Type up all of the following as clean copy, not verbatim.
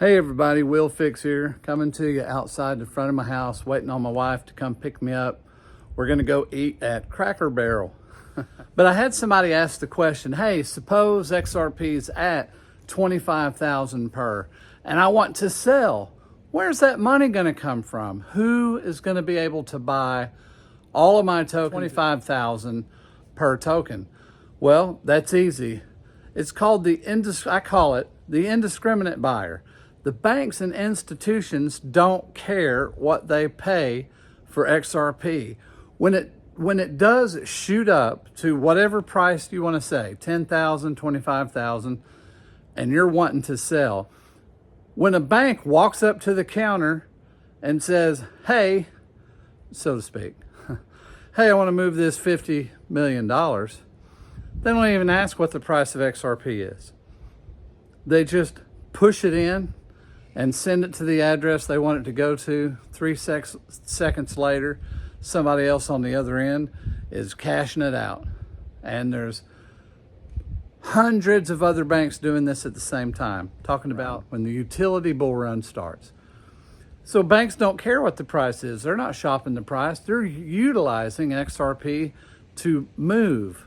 Hey everybody, Will Fix here, coming to you outside the front of my house, waiting on my wife to come pick me up. We're gonna go eat at Cracker Barrel. But I had somebody ask the question, hey, suppose XRP's at 25,000 per, and I want to sell. Where's that money gonna come from? Who is gonna be able to buy all of my tokens, 25,000 per token? Well, that's easy. It's called I call it the indiscriminate buyer. The banks and institutions don't care what they pay for XRP. When it does shoot up to whatever price you want to say, 10,000, 25,000, and you're wanting to sell, when a bank walks up to the counter and says, hey, so to speak, hey, I want to move this $50 million, they don't even ask what the price of XRP is. They just push it in and send it to the address they want it to go to. 3 seconds later, somebody else on the other end is cashing it out. And there's hundreds of other banks doing this at the same time, talking about when the utility bull run starts. So banks don't care what the price is. They're not shopping the price. They're utilizing XRP to move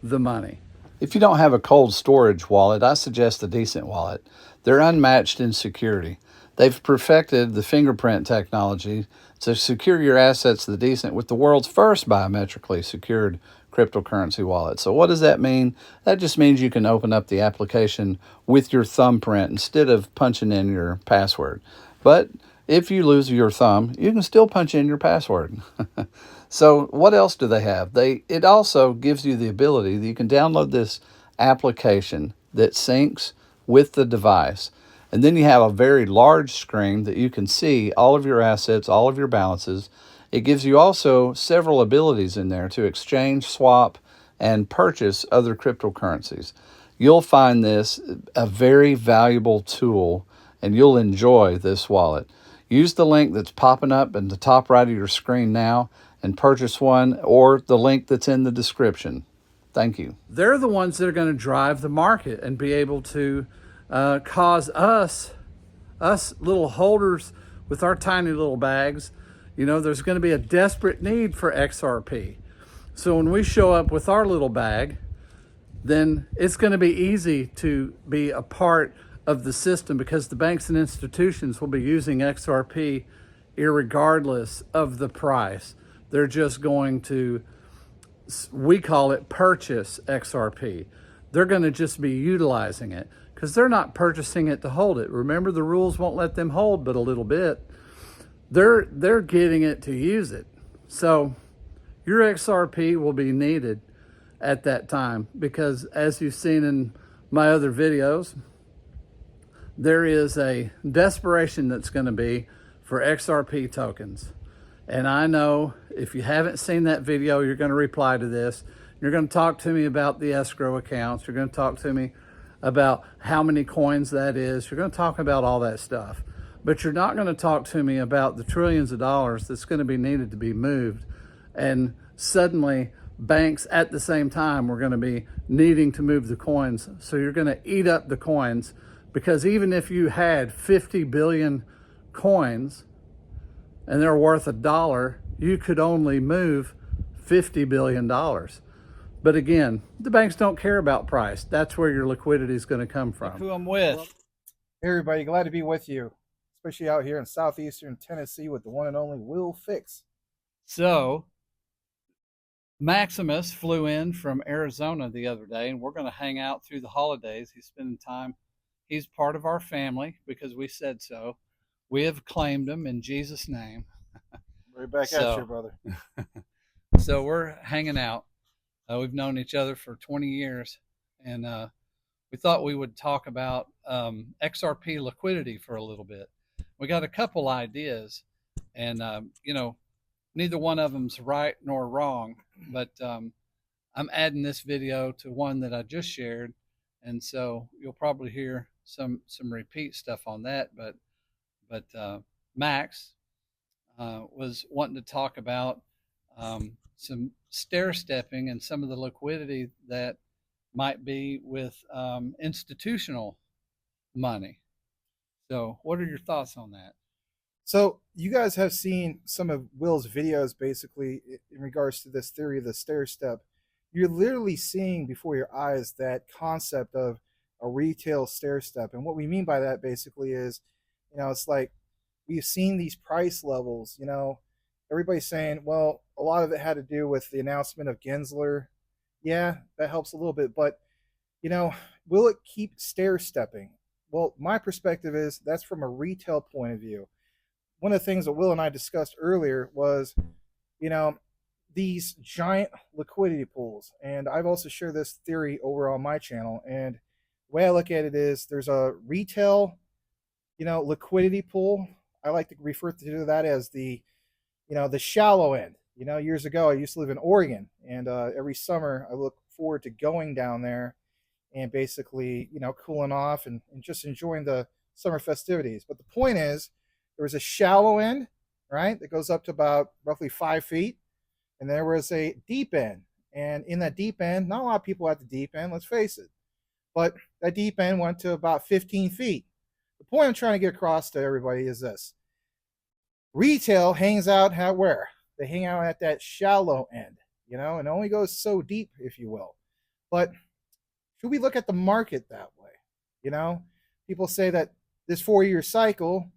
the money. If you don't have a cold storage wallet, I suggest a decent wallet. They're unmatched in security. They've perfected the fingerprint technology to secure your assets the decent with the world's first biometrically secured cryptocurrency wallet. So what does that mean? That just means you can open up the application with your thumbprint instead of punching in your password. But if you lose your thumb, you can still punch in your password. So what else do they have? It also gives you the ability that you can download this application that syncs with the device. And then you have a very large screen that you can see all of your assets, all of your balances. It gives you also several abilities in there to exchange, swap, and purchase other cryptocurrencies. You'll find this a very valuable tool, and you'll enjoy this wallet. Use the link that's popping up in the top right of your screen now and purchase one, or the link that's in the description. Thank you. They're the ones that are going to drive the market and be able to cause us little holders with our tiny little bags, there's going to be a desperate need for XRP. So when we show up with our little bag, then it's going to be easy to be a part of the system because the banks and institutions will be using XRP irregardless of the price. They're just going to, we call it purchase XRP. They're going to just be utilizing it because they're not purchasing it to hold it. Remember, the rules won't let them hold but a little bit. They're getting it to use it. So your XRP will be needed at that time because, as you've seen in my other videos, there is a desperation that's going to be for XRP tokens. And I know if you haven't seen that video, you're going to reply to this. You're going to talk to me about the escrow accounts. You're going to talk to me about how many coins that is. You're going to talk about all that stuff. But you're not going to talk to me about the trillions of dollars that's going to be needed to be moved. And suddenly, banks at the same time are going to be needing to move the coins. So you're going to eat up the coins, because even if you had 50 billion coins, and they're worth $1, you could only move $50 billion. But again, the banks don't care about price. That's where your liquidity is going to come from. Look who I'm with. Hey everybody, glad to be with you, especially out here in southeastern Tennessee with the one and only Will Fix. So Maximus flew in from Arizona the other day, and we're going to hang out through the holidays. He's spending time. He's part of our family because we said so. We have claimed him in Jesus' name. Right back at you, brother. So we're hanging out. We've known each other for 20 years, and we thought we would talk about XRP liquidity for a little bit. We got a couple ideas, and neither one of them's right nor wrong, but I'm adding this video to one that I just shared, and so you'll probably hear some repeat stuff on that, but Max was wanting to talk about some stair stepping and some of the liquidity that might be with institutional money. So what are your thoughts on that? So you guys have seen some of Will's videos basically in regards to this theory of the stair step. You're literally seeing before your eyes that concept of a retail stair step. And what we mean by that basically is, it's like we've seen these price levels, everybody's saying, well, a lot of it had to do with the announcement of Gensler. Yeah, that helps a little bit, but you know, will it keep stair stepping? Well, my perspective is that's from a retail point of view. One of the things that Will and I discussed earlier was, you know, these giant liquidity pools. And I've also shared this theory over on my channel. And the way I look at it is there's a retail, liquidity pool. I like to refer to that as the shallow end. Years ago, I used to live in Oregon, and every summer I look forward to going down there and basically, cooling off and just enjoying the summer festivities. But the point is, there was a shallow end, right, that goes up to about roughly 5 feet, and there was a deep end. And in that deep end, not a lot of people at the deep end, let's face it, but that deep end went to about 15 feet. The point I'm trying to get across to everybody is this: retail hangs out at where? They hang out at that shallow end, and only goes so deep, if you will. But should we look at the market that way? People say that this 4-year cycle,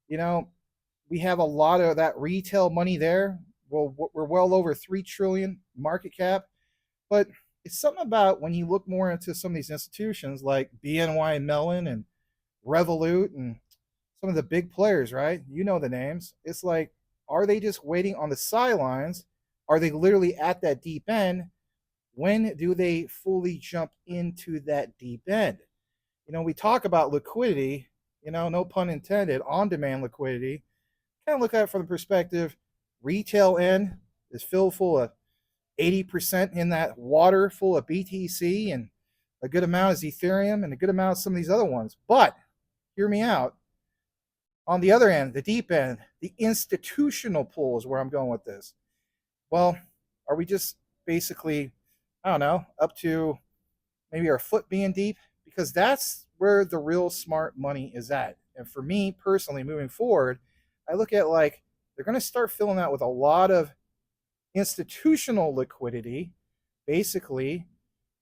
we have a lot of that retail money there. Well, we're well over 3 trillion market cap, but it's something about when you look more into some of these institutions like BNY Mellon and Revolut and some of the big players, right? You know the names. It's like, are they just waiting on the sidelines? Are they literally at that deep end? When do they fully jump into that deep end? We talk about liquidity, no pun intended, on demand liquidity. Kind of look at it from the perspective, retail end is filled full of 80% in that water full of BTC, and a good amount is Ethereum, and a good amount of some of these other ones. But hear me out. On the other end, the deep end, the institutional pool is where I'm going with this. Well, are we just basically, I don't know, up to maybe our foot being deep? Because that's where the real smart money is at. And for me personally, moving forward, I look at like they're going to start filling out with a lot of institutional liquidity, basically,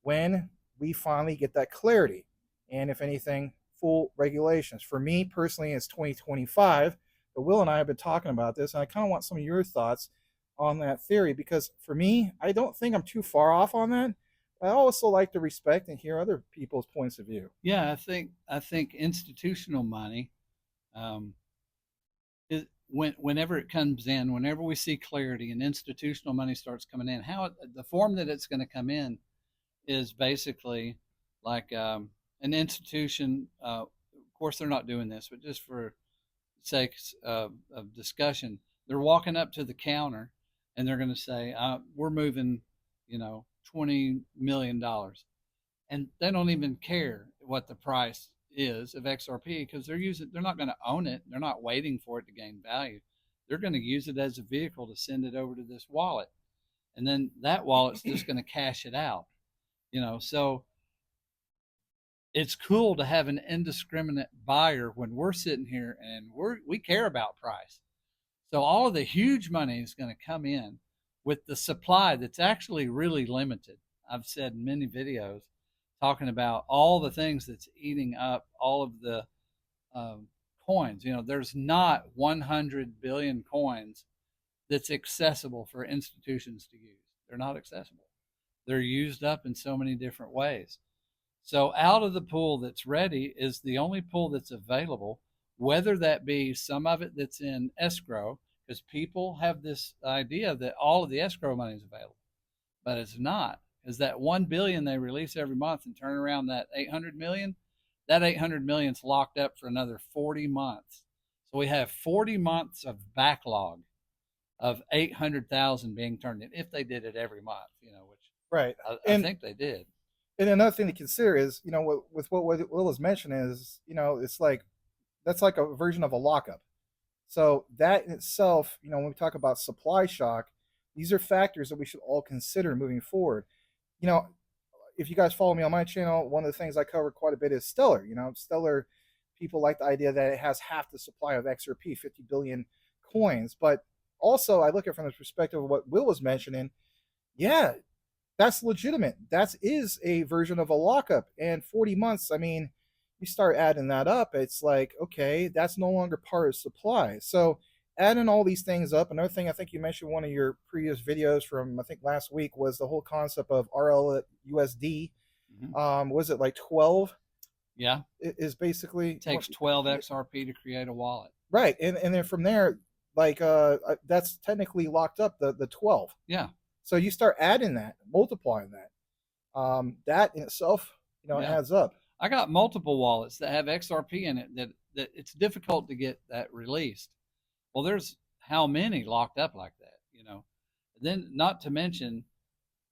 when we finally get that clarity. And if anything, full regulations. For me personally, it's 2025. But Will and I have been talking about this, and I kind of want some of your thoughts on that theory, because for me, I don't think I'm too far off on that. I also like to respect and hear other people's points of view. Yeah, I think institutional money, whenever it comes in, whenever we see clarity and institutional money starts coming in, the form that it's going to come in is basically like an institution. Of course, they're not doing this, but just for sake of discussion, they're walking up to the counter and they're going to say, "We're moving, $20 million," and they don't even care what the price is of XRP, because they're not going to own it. They're not waiting for it to gain value. They're going to use it as a vehicle to send it over to this wallet, and then that wallet's just going to cash it out. So it's cool to have an indiscriminate buyer when we're sitting here and we care about price. So all of the huge money is going to come in with the supply that's actually really limited. I've said in many videos talking about all the things that's eating up all of the coins. There's not 100 billion coins that's accessible for institutions to use. They're not accessible. They're used up in so many different ways. So out of the pool that's ready is the only pool that's available, whether that be some of it that's in escrow, because people have this idea that all of the escrow money is available, but it's not. Is that 1 billion they release every month and turn around that 800 million? That 800 million is locked up for another 40 months. So we have 40 months of backlog of 800,000 being turned in, if they did it every month, which Right. I think they did. And another thing to consider is, with what Will has mentioned is, it's like, that's like a version of a lockup. So that in itself, when we talk about supply shock, these are factors that we should all consider moving forward. If you guys follow me on my channel, one of the things I cover quite a bit is Stellar. Stellar, people like the idea that it has half the supply of XRP, 50 billion coins. But also, I look at it from the perspective of what Will was mentioning. Yeah, that's legitimate. That is a version of a lockup. And 40 months, I mean, you start adding that up, it's like, okay, that's no longer part of supply. So adding all these things up, another thing I think you mentioned in one of your previous videos from I think last week was the whole concept of RLUSD. Was it like 12? Yeah. Is basically It takes 12 XRP to create a wallet. Right. And then from there, like that's technically locked up the 12. Yeah. So you start adding that, multiplying that. That in itself, adds up. I got multiple wallets that have XRP in it that it's difficult to get that released. Well, there's how many locked up like that, Then not to mention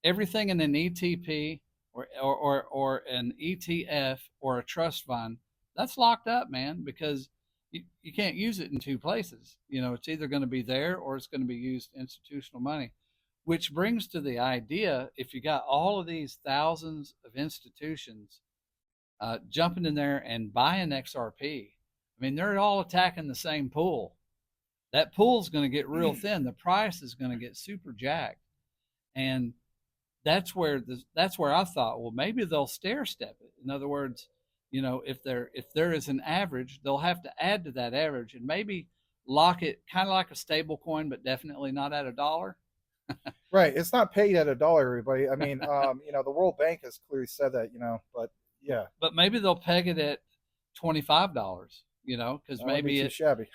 everything in an ETP or an ETF or a trust fund, that's locked up, man, because you can't use it in two places. It's either going to be there or it's going to be used institutional money, which brings to the idea, if you got all of these thousands of institutions jumping in there and buying XRP, I mean, they're all attacking the same pool. That pool's going to get real thin. The price is going to get super jacked. And that's where I thought, well, maybe they'll stair step it. In other words, if there is an average, they'll have to add to that average and maybe lock it kind of like a stable coin, but definitely not at $1. Right. It's not paid at $1, everybody. I mean, the World Bank has clearly said that, but yeah. But maybe they'll peg it at $25, because maybe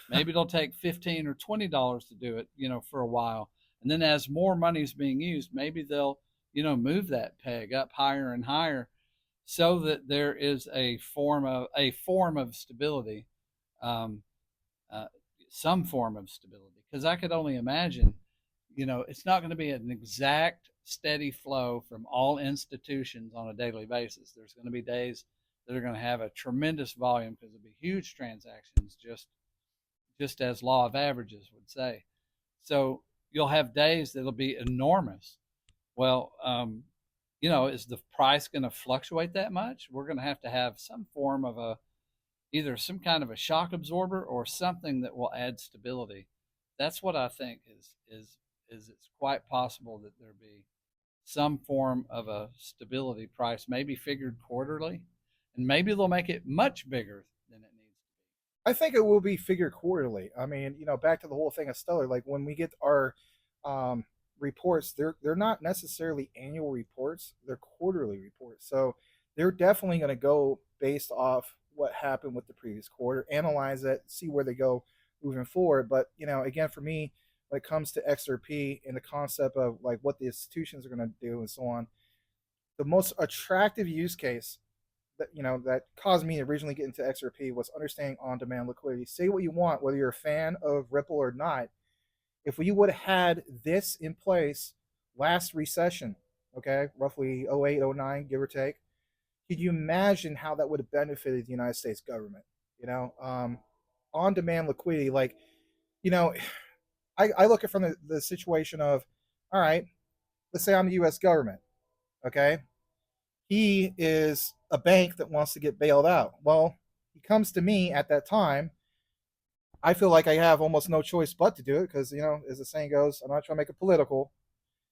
maybe it'll take $15 or $20 to do it, for a while. And then as more money is being used, maybe they'll, move that peg up higher and higher so that there is a form of stability, some form of stability. Because I could only imagine, it's not going to be an exact steady flow from all institutions on a daily basis. There's going to be days that are going to have a tremendous volume because there'll be huge transactions, just as law of averages would say. So you'll have days that'll be enormous. Well, is the price going to fluctuate that much? We're going to have some form of either some kind of a shock absorber or something that will add stability. That's what I think is it's quite possible that there be some form of a stability price, maybe figured quarterly, and maybe they'll make it much bigger than it needs to be. I think it will be figured quarterly. I mean, back to the whole thing of Stellar, like when we get our reports, they're not necessarily annual reports, they're quarterly reports. So they're definitely going to go based off what happened with the previous quarter, analyze it, see where they go moving forward. But, again, for me, when it comes to XRP and the concept of like what the institutions are going to do and so on, the most attractive use case that caused me to originally get into XRP was understanding on-demand liquidity. Say what you want, whether you're a fan of Ripple or not. If we would have had this in place last recession, okay, roughly 08, 09, give or take, could you imagine how that would have benefited the United States government? On-demand liquidity, like, I look at it from the situation of, all right, let's say I'm the U.S. government, okay? He is a bank that wants to get bailed out. Well, he comes to me at that time. I feel like I have almost no choice but to do it because, as the saying goes, I'm not trying to make it political,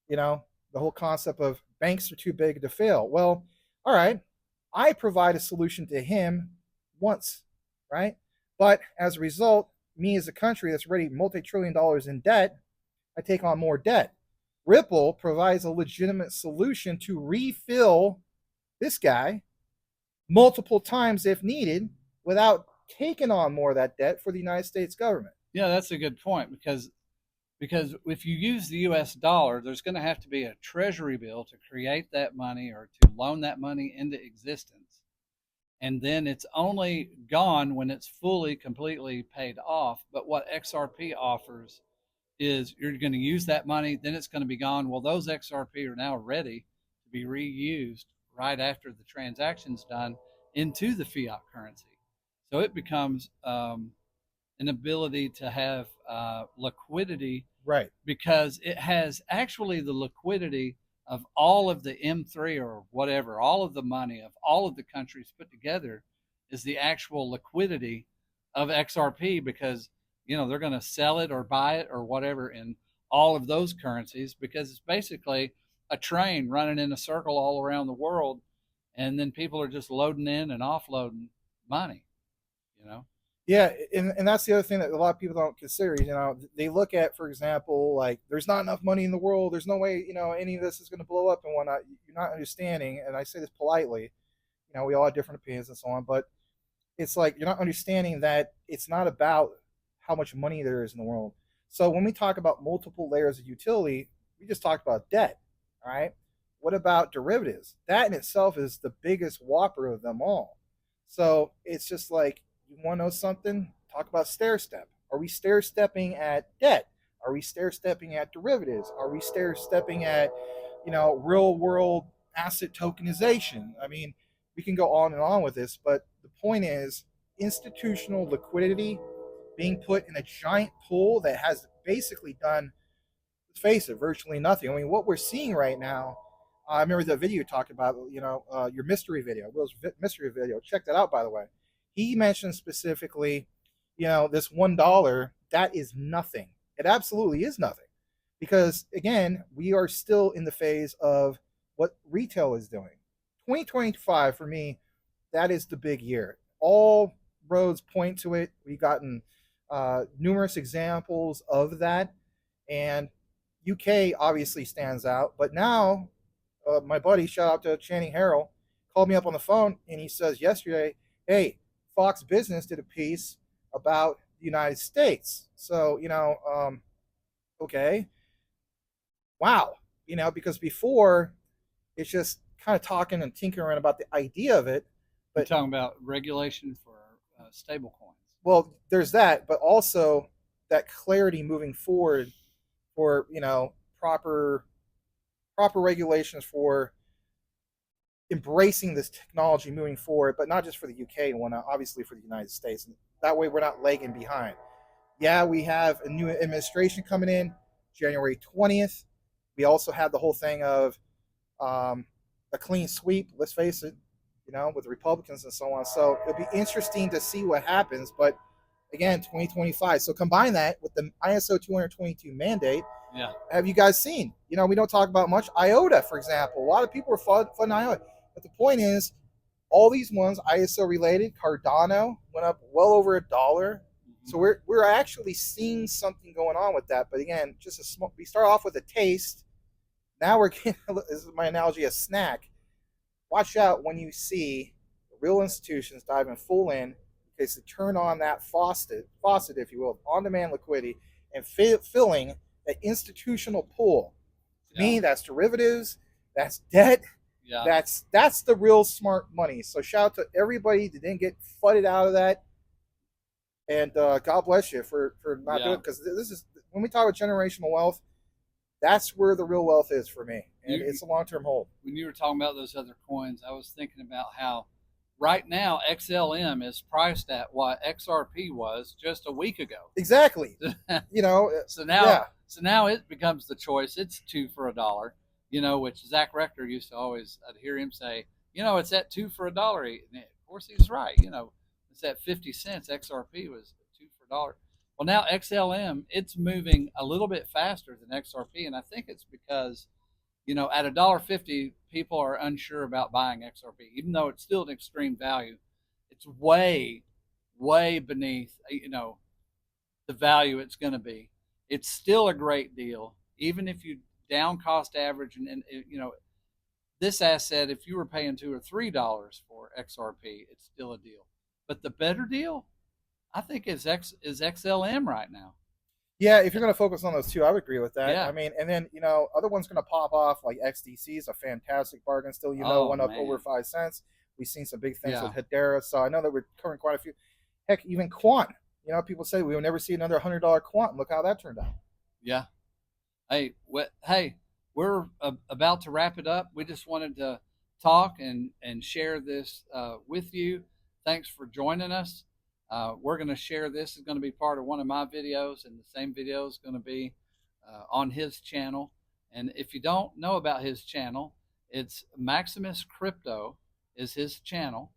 the whole concept of banks are too big to fail. Well, all right, I provide a solution to him once, right? But as a result, me as a country that's already multi-trillion dollars in debt, I take on more debt. Ripple provides a legitimate solution to refill this guy multiple times if needed without taking on more of that debt for the United States government. Yeah, that's a good point because if you use the US dollar, there's going to have to be a treasury bill to create that money or to loan that money into existence. And then it's only gone when it's fully, completely paid off. But what XRP offers is you're going to use that money, then it's going to be gone. Well, those XRP are now ready to be reused right after the transaction's done into the fiat currency. So it becomes an ability to have liquidity, right? Because it has actually the liquidity of all of the M3 or whatever, all of the money of all of the countries put together is the actual liquidity of XRP, because they're going to sell it or buy it or whatever in all of those currencies, because it's basically a train running in a circle all around the world, and then people are just loading in and offloading money. Yeah, and that's the other thing that a lot of people don't consider. They look at, for example, like there's not enough money in the world. There's no way, any of this is going to blow up and whatnot. You're not understanding, and I say this politely. We all have different opinions and so on, but it's like you're not understanding that it's not about how much money there is in the world. So when we talk about multiple layers of utility, we just talked about debt. All right. What about derivatives? That in itself is the biggest whopper of them all. So it's just like, you want to know something? Talk about stair step. Are we stair stepping at debt? Are we stair stepping at derivatives? Are we stair stepping at, real world asset tokenization? I mean, we can go on and on with this, but the point is institutional liquidity being put in a giant pool that has basically done, let's face it, virtually nothing. I mean, what we're seeing right now, I remember the video you talked about, your mystery video, Will's mystery video. Check that out, by the way. He mentioned specifically, this $1, that is nothing. It absolutely is nothing. Because, again, we are still in the phase of what retail is doing. 2025, for me, that is the big year. All roads point to it. We've gotten numerous examples of that. And UK obviously stands out. But now, my buddy, shout out to Channing Harrell, called me up on the phone, and he says yesterday, hey, Fox Business did a piece about the United States. So, okay. Wow. Because before it's just kind of talking and tinkering about the idea of it. But you're talking about regulation for stable coins. Well, there's that, but also that clarity moving forward for, proper regulations for embracing this technology moving forward, but not just for the UK and whatnot, obviously for the United States. And that way we're not lagging behind. Yeah, we have a new administration coming in January 20th. We also have the whole thing of a clean sweep, let's face it, with the Republicans and so on. So it'll be interesting to see what happens. But again, 2025. So combine that with the ISO 222 mandate. Yeah. Have you guys seen? We don't talk about much IOTA, for example. A lot of people are funding IOTA. But the point is, all these ones ISO related, Cardano went up well over $1. Mm-hmm. So we're actually seeing something going on with that. But again, just we start off with a taste. Now we're getting, this is my analogy, a snack. Watch out when you see real institutions diving full in, because to turn on that faucet, if you will, of on-demand liquidity and filling that institutional pool. To me, that's derivatives, that's debt. Yeah. That's the real smart money. So shout out to everybody that didn't get flooded out of that, and God bless you for not doing it, because this is, when we talk about generational wealth, that's where the real wealth is for me, and it's a long-term hold. When you were talking about those other coins, I was thinking about how right now XLM is priced at what XRP was just a week ago. Exactly. So now it becomes the choice. It's $2 for $1. Which Zach Rector used to always, I'd hear him say, it's at $2 for $1. And of course, he's right. It's at 50 cents. XRP was $2 for $1. Well, now XLM, it's moving a little bit faster than XRP. And I think it's because, at $1.50, people are unsure about buying XRP, even though it's still an extreme value. It's way, way beneath, the value it's going to be. It's still a great deal, even if you down cost average, and this asset, if you were paying $2 or $3 for XRP, it's still a deal. But the better deal, I think, is XLM right now. Yeah, if you're going to focus on those two, I would agree with that. Yeah. I mean, and then other one's going to pop off, like XDC is a fantastic bargain. Still, went up over 5 cents. We've seen some big things with Hedera, so I know that we're covering quite a few. Heck, even Quant. People say we will never see another $100 Quant. Look how that turned out. Yeah. Hey, we're about to wrap it up. We just wanted to talk and share this with you. Thanks for joining us. We're going to share this. Is going to be part of one of my videos, and the same video is going to be on his channel. And if you don't know about his channel, it's Maximus Crypto is his channel.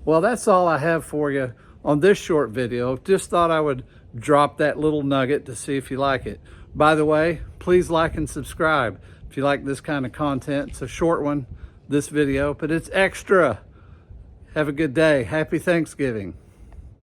Well, that's all I have for you on this short video. Just thought I would drop that little nugget to see if you like it. By the way, please like and subscribe if you like this kind of content. It's a short one, this video, but it's extra. Have a good day. Happy Thanksgiving.